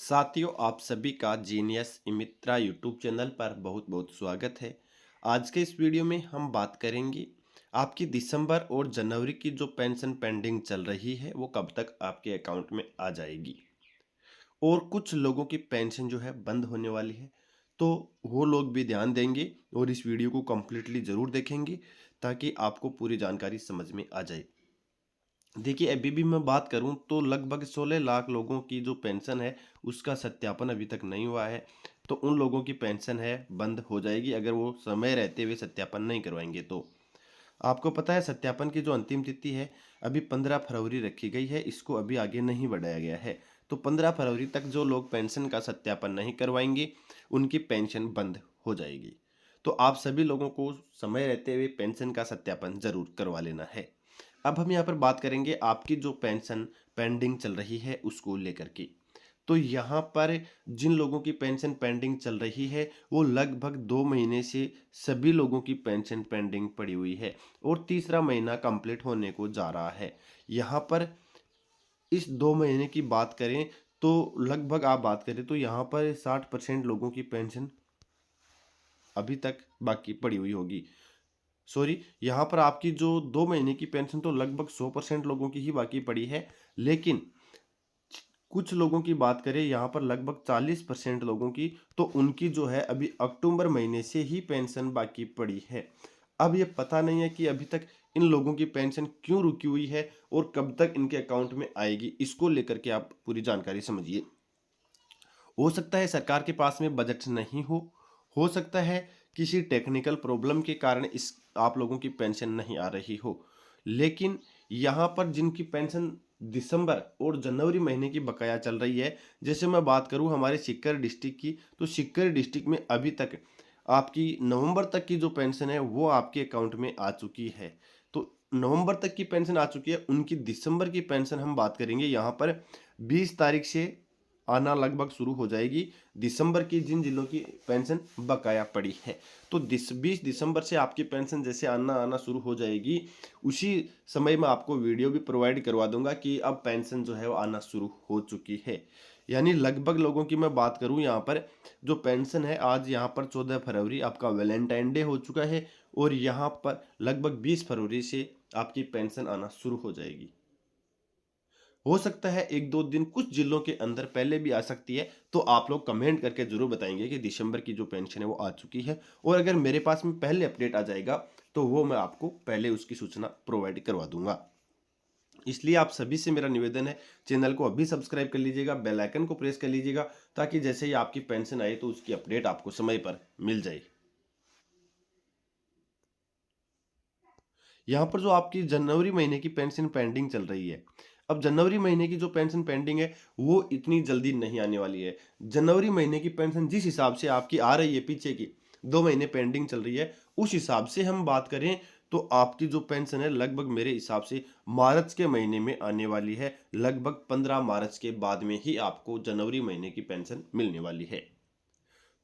साथियों, आप सभी का जीनियस मित्रा यूट्यूब चैनल पर बहुत बहुत स्वागत है। आज के इस वीडियो में हम बात करेंगे आपकी दिसंबर और जनवरी की जो पेंशन पेंडिंग चल रही है वो कब तक आपके अकाउंट में आ जाएगी। और कुछ लोगों की पेंशन जो है बंद होने वाली है, तो वो लोग भी ध्यान देंगे और इस वीडियो को कम्प्लीटली ज़रूर देखेंगे ताकि आपको पूरी जानकारी समझ में आ जाए। देखिए, अभी भी मैं बात करूं तो लगभग 16 लाख लोगों की जो पेंशन है उसका सत्यापन अभी तक नहीं हुआ है। तो उन लोगों की पेंशन है बंद हो जाएगी अगर वो समय रहते हुए सत्यापन नहीं करवाएंगे। तो आपको पता है सत्यापन की जो अंतिम तिथि है अभी 15 फरवरी रखी गई है, इसको अभी आगे नहीं बढ़ाया गया है। तो 15 फरवरी तक जो लोग पेंशन का सत्यापन नहीं करवाएंगे उनकी पेंशन बंद हो जाएगी। तो आप सभी लोगों को समय रहते हुए पेंशन का सत्यापन जरूर करवा लेना है। अब हम यहाँ पर बात करेंगे आपकी जो पेंशन पेंडिंग चल रही है उसको लेकर के। तो यहाँ पर जिन लोगों की पेंशन पेंडिंग चल रही है वो लगभग 2 महीने से सभी लोगों की पेंशन पेंडिंग पड़ी हुई है और तीसरा महीना कंप्लीट होने को जा रहा है। यहाँ पर इस 2 महीने की बात करें तो लगभग आप बात करें तो यहाँ पर 60% लोगों की पेंशन अभी तक बाकी पड़ी हुई होगी। सॉरी, यहाँ पर आपकी जो 2 महीने की पेंशन तो लगभग 100% लोगों की ही बाकी पड़ी है। लेकिन कुछ लोगों की बात करें यहाँ पर लगभग 40% लोगों की, तो उनकी जो है अभी अक्टूबर महीने से ही पेंशन बाकी पड़ी है। अब ये पता नहीं है कि अभी तक इन लोगों की पेंशन क्यों रुकी हुई है और कब तक इनके अकाउंट में आएगी, इसको लेकर के आप पूरी जानकारी समझिए। हो सकता है सरकार के पास में बजट नहीं हो सकता है किसी टेक्निकल प्रॉब्लम के कारण इस आप लोगों की पेंशन नहीं आ रही हो। लेकिन यहाँ पर जिनकी पेंशन दिसंबर और जनवरी महीने की बकाया चल रही है, जैसे मैं बात करूँ हमारे सीकर डिस्ट्रिक्ट की, तो सीकर डिस्ट्रिक्ट में अभी तक आपकी नवंबर तक की जो पेंशन है वो आपके अकाउंट में आ चुकी है। तो नवंबर तक की पेंशन आ चुकी है, उनकी दिसंबर की पेंशन हम बात करेंगे यहाँ पर 20 तारीख से आना लगभग शुरू हो जाएगी। दिसंबर की जिन जिलों की पेंशन बकाया पड़ी है, तो 20 दिसंबर से आपकी पेंशन जैसे आना आना शुरू हो जाएगी, उसी समय मैं आपको वीडियो भी प्रोवाइड करवा दूंगा कि अब पेंशन जो है वो आना शुरू हो चुकी है। यानी लगभग लोगों की मैं बात करूं यहाँ पर जो पेंशन है, आज यहाँ पर 14 फरवरी आपका वैलेंटाइन डे हो चुका है और यहाँ पर लगभग 20 फरवरी से आपकी पेंशन आना शुरू हो जाएगी। हो सकता है एक दो दिन कुछ जिलों के अंदर पहले भी आ सकती है, तो आप लोग कमेंट करके जरूर बताएंगे कि दिसंबर की जो पेंशन है वो आ चुकी है। और अगर मेरे पास में पहले अपडेट आ जाएगा तो वो मैं आपको पहले उसकी सूचना प्रोवाइड करवा दूंगा। इसलिए आप सभी से मेरा निवेदन है, चैनल को अभी सब्सक्राइब कर लीजिएगा, बेल आइकन को प्रेस कर लीजिएगा ताकि जैसे ही आपकी पेंशन आए तो उसकी अपडेट आपको समय पर मिल जाए। यहाँ पर जो आपकी जनवरी महीने की पेंशन पेंडिंग चल रही है, अब जनवरी महीने की जो पेंशन पेंडिंग है वो इतनी जल्दी नहीं आने वाली है। जनवरी महीने की पेंशन जिस हिसाब से आपकी आ रही है, पीछे की 2 महीने पेंडिंग चल रही है, उस हिसाब से हम बात करें तो आपकी जो पेंशन है लगभग मेरे हिसाब से मार्च के महीने में आने वाली है। लगभग 15 मार्च के बाद में ही आपको जनवरी महीने की पेंशन मिलने वाली है।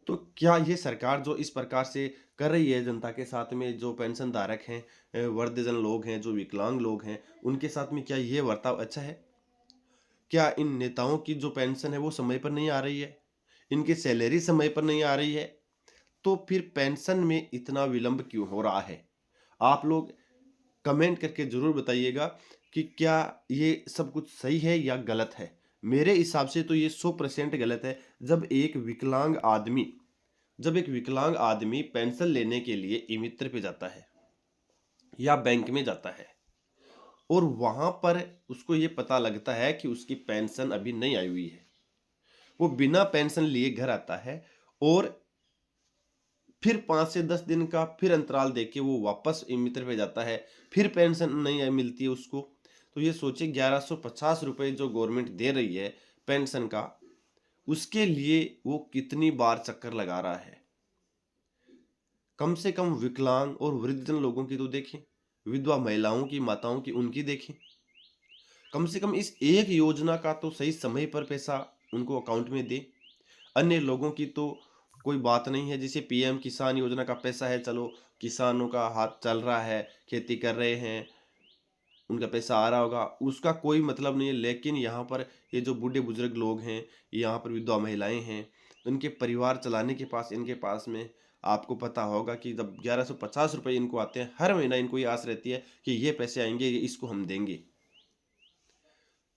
तो क्या ये सरकार जो इस प्रकार से कर रही है जनता के साथ में, जो पेंशन धारक हैं, वृद्धजन लोग हैं, जो विकलांग लोग हैं, उनके साथ में क्या ये बर्ताव अच्छा है? क्या इन नेताओं की जो पेंशन है वो समय पर नहीं आ रही है? इनकी सैलरी समय पर नहीं आ रही है? तो फिर पेंशन में इतना विलंब क्यों हो रहा है? आप लोग कमेंट करके जरूर बताइएगा कि क्या ये सब कुछ सही है या गलत है। मेरे हिसाब से तो ये 100% गलत है। जब एक विकलांग आदमी पेंशन लेने के लिए ई मित्र पे जाता है या बैंक में जाता है और वहां पर उसको ये पता लगता है कि उसकी पेंशन अभी नहीं आई हुई है, वो बिना पेंशन लिए घर आता है और फिर 5 से 10 दिन का फिर अंतराल देके वो वापस ई मित्र पे जाता है, फिर पेंशन नहीं मिलती है उसको। तो ये सोचे 1150 रुपये जो गवर्नमेंट दे रही है पेंशन का, उसके लिए वो कितनी बार चक्कर लगा रहा है। कम से कम विकलांग और वृद्धजन लोगों की तो देखें, विधवा महिलाओं की, माताओं की, उनकी देखें। कम से कम इस एक योजना का तो सही समय पर पैसा उनको अकाउंट में दे। अन्य लोगों की तो कोई बात नहीं है, जैसे पीएम किसान योजना का पैसा है, चलो किसानों का हाथ चल रहा है, खेती कर रहे हैं, उनका पैसा आ रहा होगा, उसका कोई मतलब नहीं है। लेकिन यहाँ पर ये जो बूढ़े बुजुर्ग लोग हैं, यहाँ पर विधवा महिलाएं हैं, उनके परिवार चलाने के पास इनके पास में, आपको पता होगा कि जब 1150 रुपये इनको आते हैं हर महीना, इनको ये आस रहती है कि ये पैसे आएंगे, ये इसको हम देंगे।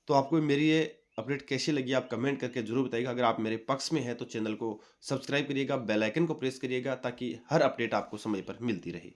तो आपको मेरी ये अपडेट कैसी लगी आप कमेंट करके जरूर बताइएगा। अगर आप मेरे पक्ष में हैं तो चैनल को सब्सक्राइब करिएगा, बेल आइकन को प्रेस करिएगा, ताकि हर अपडेट आपको समय पर मिलती रहे।